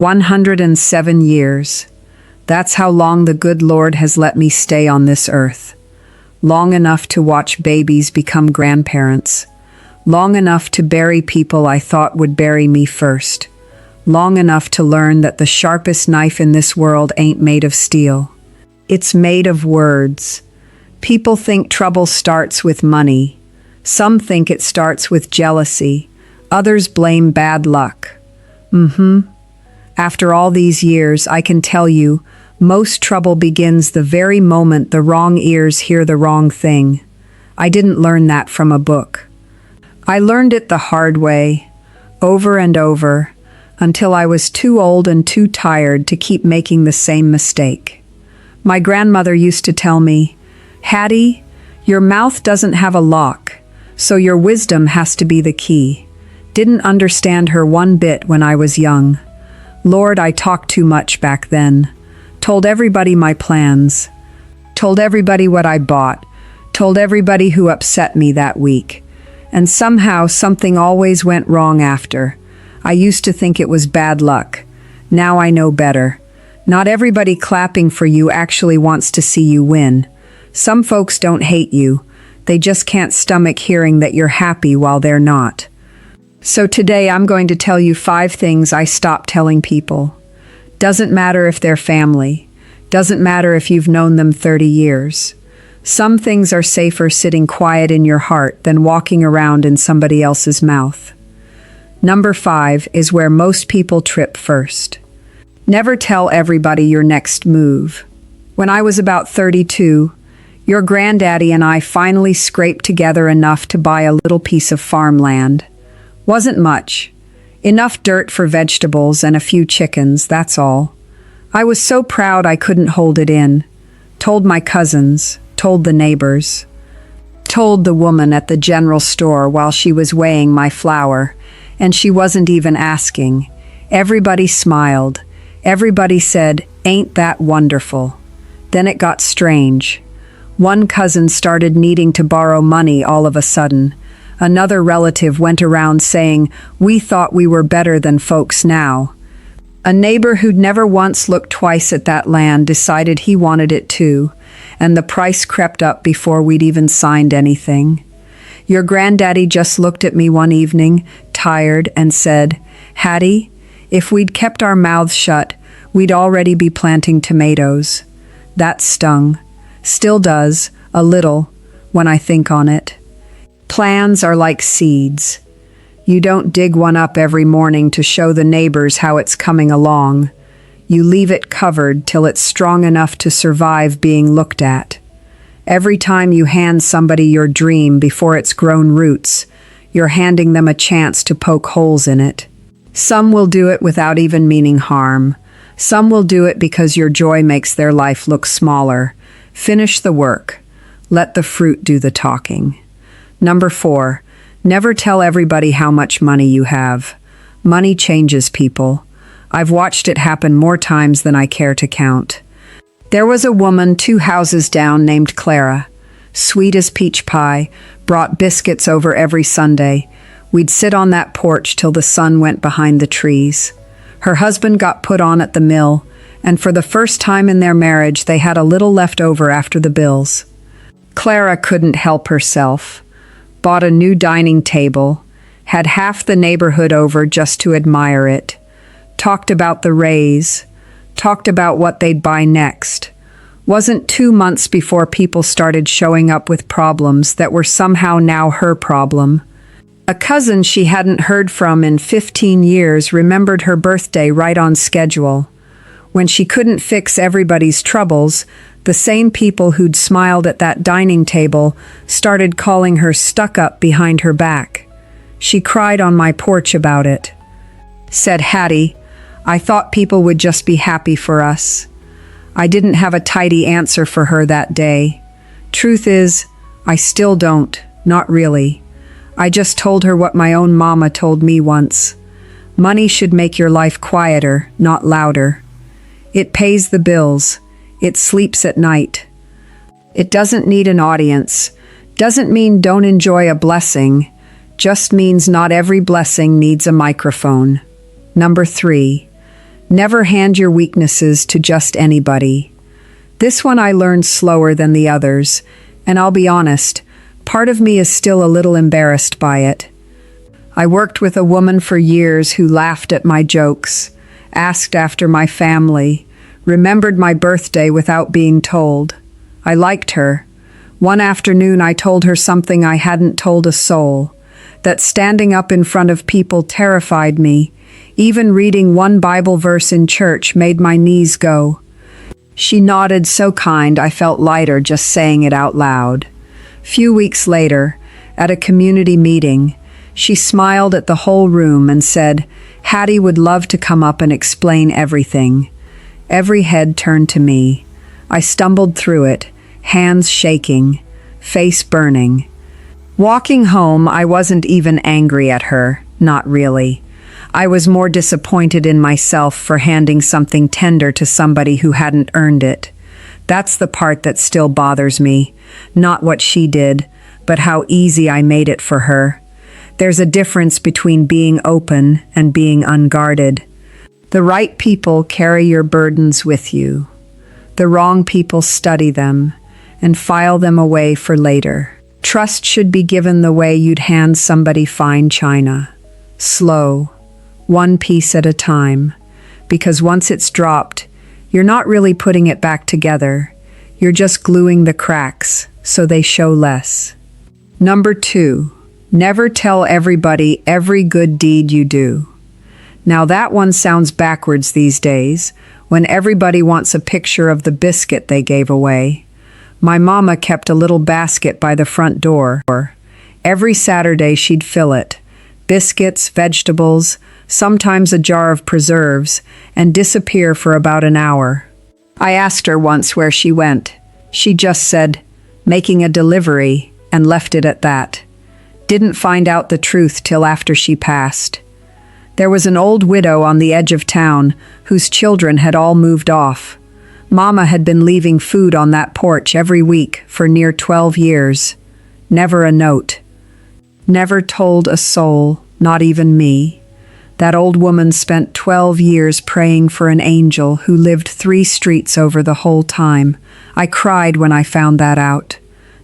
107 years. That's how long the good Lord has let me stay on this earth. Long enough to watch babies become grandparents. Long enough to bury people I thought would bury me first. Long enough to learn that the sharpest knife in this world ain't made of steel. It's made of words. People think trouble starts with money. Some think it starts with jealousy. Others blame bad luck. After all these years, I can tell you, most trouble begins the very moment the wrong ears hear the wrong thing. I didn't learn that from a book. I learned it the hard way, over and over, until I was too old and too tired to keep making the same mistake. My grandmother used to tell me, "Hattie, your mouth doesn't have a lock, so your wisdom has to be the key." Didn't understand her one bit when I was young. Lord, I talked too much back then. Told everybody my plans. Told everybody what I bought. Told everybody who upset me that week. And somehow something always went wrong after. I used to think it was bad luck. Now I know better. Not everybody clapping for you actually wants to see you win. Some folks don't hate you. They just can't stomach hearing that you're happy while they're not. So today I'm going to tell you 5 things I stopped telling people. Doesn't matter if they're family. Doesn't matter if you've known them 30 years. Some things are safer sitting quiet in your heart than walking around in somebody else's mouth. Number 5 is where most people trip first. Never tell everybody your next move. When I was about 32, your granddaddy and I finally scraped together enough to buy a little piece of farmland. Wasn't much. Enough dirt for vegetables and a few chickens, that's all. I was so proud I couldn't hold it in. Told my cousins, told the neighbors. Told the woman at the general store while she was weighing my flour, and she wasn't even asking. Everybody smiled. Everybody said, "Ain't that wonderful?" Then it got strange. One cousin started needing to borrow money all of a sudden. Another relative went around saying, "We thought we were better than folks now." A neighbor who'd never once looked twice at that land decided he wanted it too, and the price crept up before we'd even signed anything. Your granddaddy just looked at me one evening, tired, and said, "Hattie, if we'd kept our mouths shut, we'd already be planting tomatoes." That stung. Still does, a little, when I think on it. Plans are like seeds. You don't dig one up every morning to show the neighbors how it's coming along. You leave it covered till it's strong enough to survive being looked at. Every time you hand somebody your dream before it's grown roots, you're handing them a chance to poke holes in it. Some will do it without even meaning harm. Some will do it because your joy makes their life look smaller. Finish the work. Let the fruit do the talking. Number 4, never tell everybody how much money you have. Money changes people. I've watched it happen more times than I care to count. There was a woman 2 houses down named Clara. Sweet as peach pie, brought biscuits over every Sunday. We'd sit on that porch till the sun went behind the trees. Her husband got put on at the mill, and for the first time in their marriage they had a little left over after the bills. Clara couldn't help herself. Bought a new dining table, had half the neighborhood over just to admire it, talked about the raise, talked about what they'd buy next. Wasn't 2 months before people started showing up with problems that were somehow now her problem. A cousin she hadn't heard from in 15 years remembered her birthday right on schedule. When she couldn't fix everybody's troubles, the same people who'd smiled at that dining table started calling her stuck-up behind her back. She cried on my porch about it. Said, "Hattie, I thought people would just be happy for us." I didn't have a tidy answer for her that day. Truth is, I still don't, not really. I just told her what my own mama told me once. Money should make your life quieter, not louder. It pays the bills. It sleeps at night. It doesn't need an audience. Doesn't mean don't enjoy a blessing. Just means not every blessing needs a microphone. Number 3, Never hand your weaknesses to just anybody. This one I learned slower than the others, and I'll be honest, part of me is still a little embarrassed by it. I worked with a woman for years who laughed at my jokes, asked after my family, remembered my birthday without being told. I liked her. One afternoon I told her something I hadn't told a soul, that standing up in front of people terrified me. Even reading one Bible verse in church made my knees go. She nodded so kind I felt lighter just saying it out loud. Few weeks later, at a community meeting, she smiled at the whole room and said, Hattie would love to come up and explain everything. Every head turned to me. I stumbled through it, hands shaking, face burning. Walking home, I wasn't even angry at her, not really. I was more disappointed in myself for handing something tender to somebody who hadn't earned it. That's the part that still bothers me. Not what she did, but how easy I made it for her. There's a difference between being open and being unguarded. The right people carry your burdens with you. The wrong people study them and file them away for later. Trust should be given the way you'd hand somebody fine china. Slow. One piece at a time, because once it's dropped, you're not really putting it back together. You're just gluing the cracks so they show less. Number 2, never tell everybody every good deed you do. Now that one sounds backwards these days, when everybody wants a picture of the biscuit they gave away. My mama kept a little basket by the front door. Every Saturday she'd fill it. Biscuits, vegetables, sometimes a jar of preserves, and disappear for about an hour. I asked her once where she went. She just said, making a delivery, and left it at that. Didn't find out the truth till after she passed. There was an old widow on the edge of town whose children had all moved off. Mama had been leaving food on that porch every week for near 12 years. Never a note. Never told a soul, not even me. That old woman spent 12 years praying for an angel who lived 3 streets over the whole time. I cried when I found that out.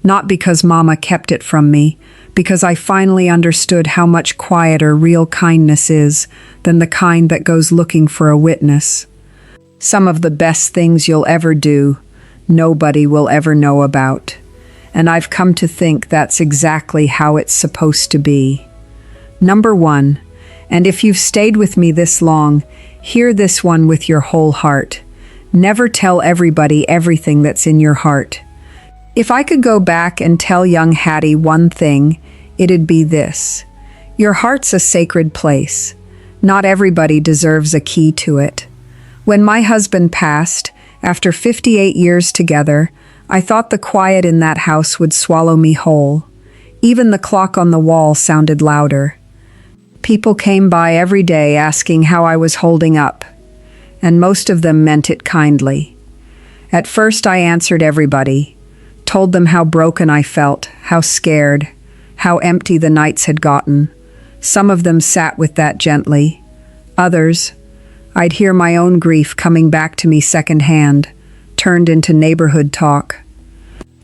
Not because Mama kept it from me, because I finally understood how much quieter real kindness is than the kind that goes looking for a witness. Some of the best things you'll ever do, nobody will ever know about. And I've come to think that's exactly how it's supposed to be. Number 1, and if you've stayed with me this long, hear this one with your whole heart. Never tell everybody everything that's in your heart. If I could go back and tell young Hattie one thing, it'd be this. Your heart's a sacred place. Not everybody deserves a key to it. When my husband passed, after 58 years together, I thought the quiet in that house would swallow me whole. Even the clock on the wall sounded louder. People came by every day asking how I was holding up, and most of them meant it kindly. At first I answered everybody, told them how broken I felt, how scared, how empty the nights had gotten. Some of them sat with that gently. Others, I'd hear my own grief coming back to me secondhand, turned into neighborhood talk.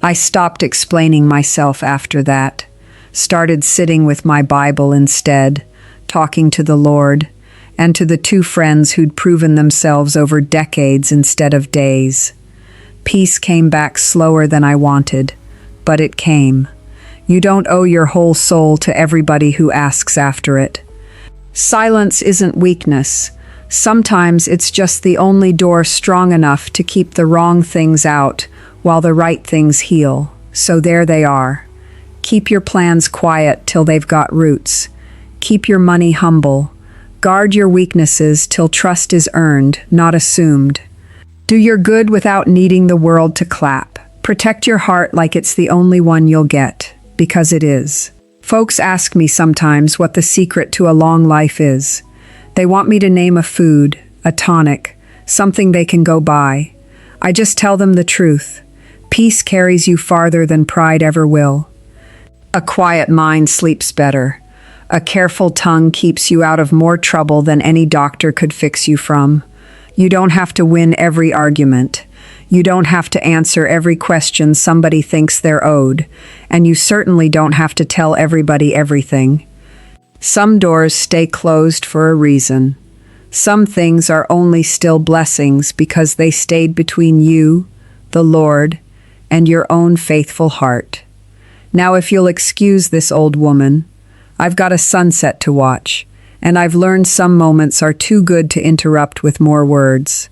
I stopped explaining myself after that, started sitting with my Bible instead, talking to the Lord, and to the 2 friends who'd proven themselves over decades instead of days. Peace came back slower than I wanted, but it came. You don't owe your whole soul to everybody who asks after it. Silence isn't weakness. Sometimes it's just the only door strong enough to keep the wrong things out while the right things heal. So there they are. Keep your plans quiet till they've got roots. Keep your money humble. Guard your weaknesses till trust is earned, not assumed. Do your good without needing the world to clap. Protect your heart like it's the only one you'll get, because it is. Folks ask me sometimes what the secret to a long life is. They want me to name a food, a tonic, something they can go buy. I just tell them the truth. Peace carries you farther than pride ever will. A quiet mind sleeps better. A careful tongue keeps you out of more trouble than any doctor could fix you from. You don't have to win every argument. You don't have to answer every question somebody thinks they're owed, and you certainly don't have to tell everybody everything. Some doors stay closed for a reason. Some things are only still blessings because they stayed between you, the Lord, and your own faithful heart. Now, if you'll excuse this old woman, I've got a sunset to watch, and I've learned some moments are too good to interrupt with more words.